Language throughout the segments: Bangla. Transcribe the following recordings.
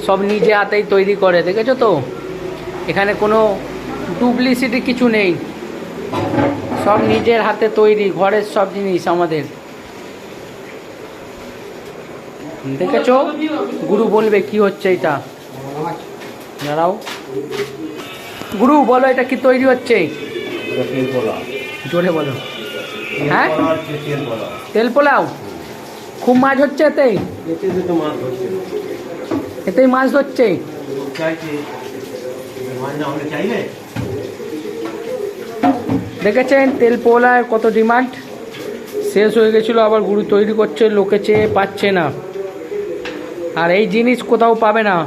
সব নিজে হাতেই তৈরি করে, দেখেছো তো? এখানে কোনো ডুপ্লিসিটি কিছু নেই, সব নিজের হাতে তৈরি, ঘরের সব জিনিস আমাদের। দেখেছো? গুরু বলবে কি হচ্ছে এটা, দাঁড়াও। গুরু বলো, এটা কি তৈরি হচ্ছে? জোরে বলো। হ্যাঁ, তেল পোলাও। খুব মাছ হচ্ছে এতেই? এতেই মাছ ধরছে। দেখেছেন তেল পোলার কত ডিমান্ড? শেষ হয়ে গেছিলো, আবার গুরু তৈরি করছে, লোকে চেয়ে পাচ্ছে না। আর এই জিনিস কোথাও পাবে না,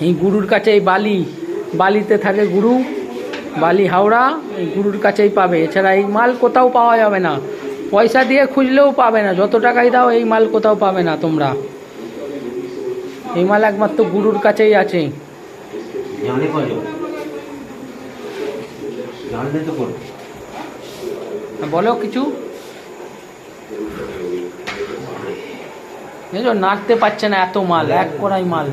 এই গুরুর কাছে। এই বালিতে থাকে গুরু, বালি হাওড়া, এই গুরুর কাছেই পাবে। এছাড়া এই মাল কোথাও পাওয়া যাবে না, পয়সা দিয়ে খুঁজলেও পাবে না। যত টাকাই দাও এই মাল কোথাও পাবে না তোমরা। এই মাল একমাত্র গুরুর কাছেই আছে। বলো কিছু। নাড়তে পারছে না, এত মাল, এক কড়াই মাল।